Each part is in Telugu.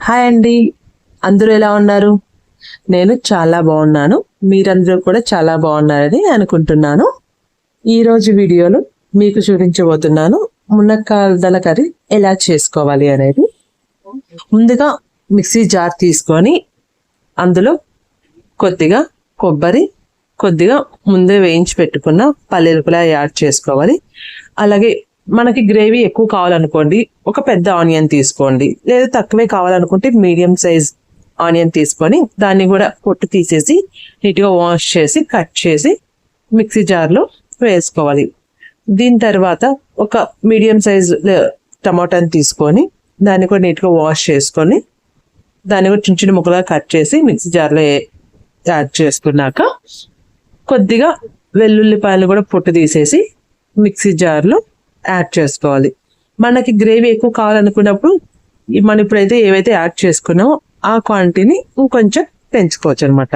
హాయ్ అండి, అందరూ ఎలా ఉన్నారు? నేను చాలా బాగున్నాను. మీరందరూ కూడా చాలా బాగున్నారని అనుకుంటున్నాను. ఈరోజు వీడియోలో మీకు చూపించబోతున్నాను మునక్కాడల కర్రీ ఎలా చేసుకోవాలి అనేది. ముందుగా మిక్సీ జార్ తీసుకొని అందులో కొద్దిగా కొబ్బరి, కొద్దిగా ముందే వేయించి పెట్టుకున్న పల్లీలు కూడా యాడ్ చేసుకోవాలి. అలాగే మనకి గ్రేవీ ఎక్కువ కావాలనుకోండి ఒక పెద్ద ఆనియన్ తీసుకోండి, లేదా తక్కువే కావాలనుకుంటే మీడియం సైజ్ ఆనియన్ తీసుకొని దాన్ని కూడా పొట్టు తీసేసి నీట్గా వాష్ చేసి కట్ చేసి మిక్సీ జార్లో వేసుకోవాలి. దీని తర్వాత ఒక మీడియం సైజ్ టమాటాని తీసుకొని దాన్ని కూడా నీట్గా వాష్ చేసుకొని దాన్ని కూడా చిన్న చిన్న ముక్కలుగా కట్ చేసి మిక్సీ జార్లో యాడ్ చేసుకున్నాక కొద్దిగా వెల్లుల్లిపాయలు కూడా పొట్టు తీసేసి మిక్సీ జార్లో యాడ్ చేసుకోవాలి. మనకి గ్రేవీ ఎక్కువ కావాలనుకున్నప్పుడు మనం ఇప్పుడైతే ఏవైతే యాడ్ చేసుకున్నామో ఆ క్వాంటిటీని ఇంకొంచెం పెంచుకోవచ్చు అనమాట.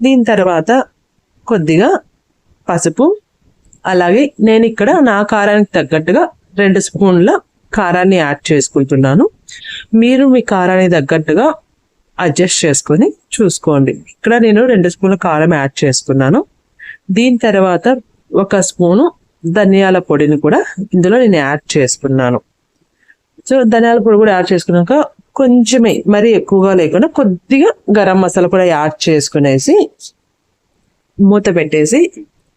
దీని తర్వాత కొద్దిగా పసుపు, అలాగే నేను ఇక్కడ నా కారానికి తగ్గట్టుగా 2 స్పూన్ల కారాన్ని యాడ్ చేసుకుంటున్నాను. మీరు మీ కారానికి తగ్గట్టుగా అడ్జస్ట్ చేసుకొని చూసుకోండి. ఇక్కడ నేను 2 స్పూన్ల కారం యాడ్ చేసుకున్నాను. దీని తర్వాత 1 స్పూను ధనియాల పొడిని కూడా ఇందులో నేను యాడ్ చేసుకున్నాను. సో ధనియాల పొడి కూడా యాడ్ చేసుకున్నాక కొంచెమే మరీ ఎక్కువగా లేకుండా కొద్దిగా గరం మసాలా కూడా యాడ్ చేసుకునేసి మూత పెట్టేసి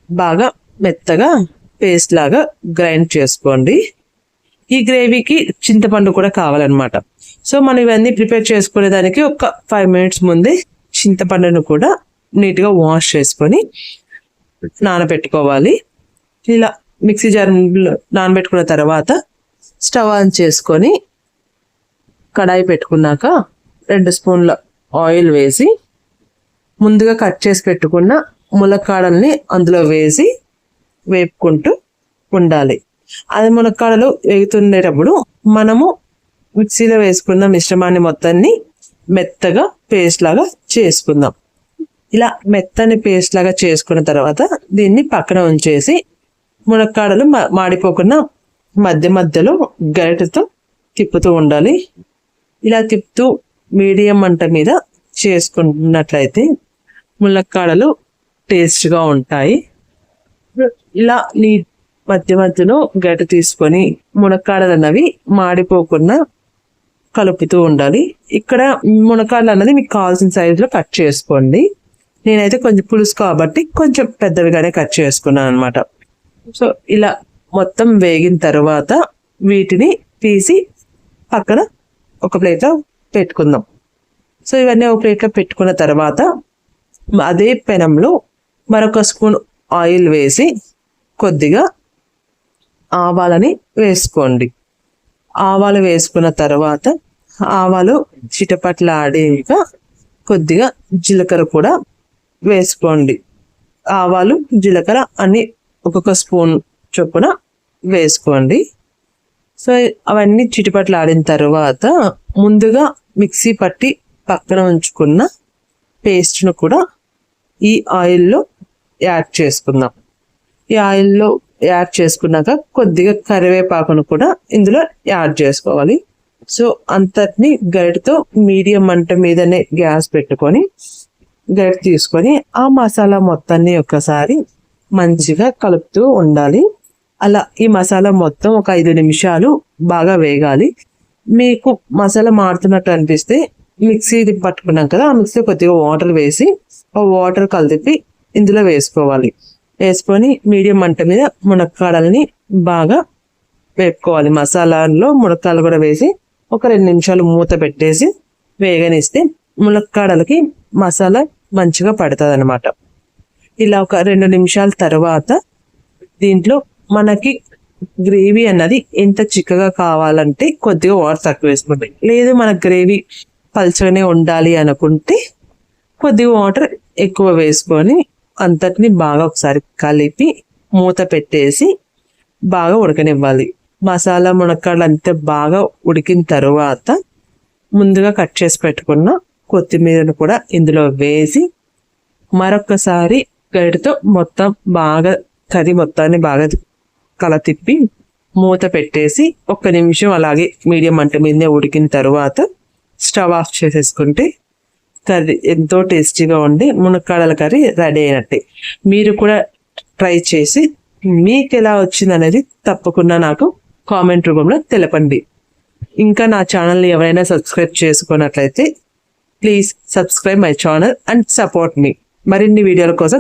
బాగా మెత్తగా పేస్ట్ లాగా గ్రైండ్ చేసుకోండి. ఈ గ్రేవీకి చింతపండు కూడా కావాలన్నమాట. సో మనం ఇవన్నీ ప్రిపేర్ చేసుకునేదానికి ఒక 5 మినిట్స్ ముందే చింతపండును కూడా నీట్గా వాష్ చేసుకొని నానబెట్టుకోవాలి. ఇలా మిక్సీ జార్ నానబెట్టుకున్న తర్వాత స్టవ్ ఆన్ చేసుకొని కడాయి పెట్టుకున్నాక 2 స్పూన్ల ఆయిల్ వేసి ముందుగా కట్ చేసి పెట్టుకున్న ములక్కాడల్ని అందులో వేసి వేపుకుంటూ ఉండాలి. అది ములక్కాడలు వేగుతుండేటప్పుడు మనము మిక్సీలో వేసుకున్న మిశ్రమాన్ని మొత్తాన్ని మెత్తగా పేస్ట్ లాగా చేసుకుందాం. ఇలా మెత్తని పేస్ట్ లాగా చేసుకున్న తర్వాత దీన్ని పక్కన ఉంచేసి మునక్కాడలు మాడిపోకుండా మధ్య మధ్యలో గరిటెతో తిప్పుతూ ఉండాలి. ఇలా తిప్పుతూ మీడియం మంట మీద చేసుకున్నట్లయితే మునక్కాడలు టేస్ట్గా ఉంటాయి. ఇలా మధ్య మధ్యలో గరిటె తీసుకొని మునక్కాడలు అన్నవి మాడిపోకుండా కలుపుతూ ఉండాలి. ఇక్కడ మునక్కాడలు అన్నది మీకు కావాల్సిన సైజులో కట్ చేసుకోండి. నేనైతే కొంచెం పులుసు కాబట్టి కొంచెం పెద్దవిగానే కట్ చేసుకున్నాను అనమాట. సో ఇలా మొత్తం వేగిన తర్వాత వీటిని తీసి పక్కన ఒక ప్లేట్లో పెట్టుకుందాం. సో ఇవన్నీ ఒక ప్లేట్లో పెట్టుకున్న తర్వాత అదే పెనంలో మరొక స్పూన్ ఆయిల్ వేసి కొద్దిగా ఆవాలని వేసుకోండి. ఆవాలు వేసుకున్న తర్వాత ఆవాలు చిటపట్లాడాక కొద్దిగా జీలకర్ర కూడా వేసుకోండి. ఆవాలు జీలకర్ర అన్ని ఒక్కొక్క స్పూన్ చొప్పున వేసుకోండి. సో అవన్నీ చిటిపట్లాడిన తర్వాత ముందుగా మిక్సీ పట్టి పక్కన ఉంచుకున్న పేస్ట్ను కూడా ఈ ఆయిల్లో యాడ్ చేసుకుందాం. ఈ ఆయిల్లో యాడ్ చేసుకున్నాక కొద్దిగా కరివేపాకును కూడా ఇందులో యాడ్ చేసుకోవాలి. సో అంతటిని గరిటెతో మీడియం మంట మీదనే గ్యాస్ పెట్టుకొని గరిటె తీసుకొని ఆ మసాలా మొత్తాన్ని ఒక్కసారి మంచిగా కలుపుతూ ఉండాలి. అలా ఈ మసాలా మొత్తం ఒక 5 నిమిషాలు బాగా వేగాలి. మీకు మసాలా మాడుతున్నట్టు అనిపిస్తే మిక్సీ పట్టుకున్నాం కదా, ఆ మిక్సీ కొద్దిగా వాటర్ వేసి ఆ వాటర్ కలిపి ఇందులో వేసుకోవాలి. వేసుకొని మీడియం మంట మీద మునక్కాడల్ని బాగా వేపుకోవాలి. మసాలాలో మునక్కాడలు కూడా వేసి ఒక 2 నిమిషాలు మూత పెట్టేసి వేగనిస్తే మునక్కాడలకి మసాలా మంచిగా పడుతుంది అనమాట. ఇలా ఒక 2 నిమిషాల తర్వాత దీంట్లో మనకి గ్రేవీ అన్నది ఎంత చిక్కగా కావాలంటే కొద్దిగా వాటర్ తక్కువ వేసుకోండి. లేదు మన గ్రేవీ పల్చగానే ఉండాలి అనుకుంటే కొద్దిగా వాటర్ ఎక్కువ వేసుకొని అంతటిని బాగా ఒకసారి కలిపి మూత పెట్టేసి బాగా ఉడకనివ్వాలి. మసాలా మునక్కాడలు అంతే బాగా ఉడికిన తర్వాత ముందుగా కట్ చేసి పెట్టుకున్న కొత్తిమీరను కూడా ఇందులో వేసి మరొకసారి గరిటెతో మొత్తం బాగా కర్రీ మొత్తాన్ని బాగా తిప్పి మూత పెట్టేసి 1 నిమిషం అలాగే మీడియం మంట మీదనే ఉడికిన తర్వాత స్టవ్ ఆఫ్ చేసేసుకుంటే కర్రీ ఎంతో టేస్టీగా ఉండి మునక్కాడల కర్రీ రెడీ అయినట్టే. మీరు కూడా ట్రై చేసి మీకు ఎలా వచ్చింది అనేది తప్పకుండా నాకు కామెంట్ రూపంలో తెలపండి. ఇంకా నా ఛానల్ని ఎవరైనా సబ్స్క్రైబ్ చేసుకున్నట్లయితే please subscribe my channel and support me. మరిన్ని వీడియోల కోసం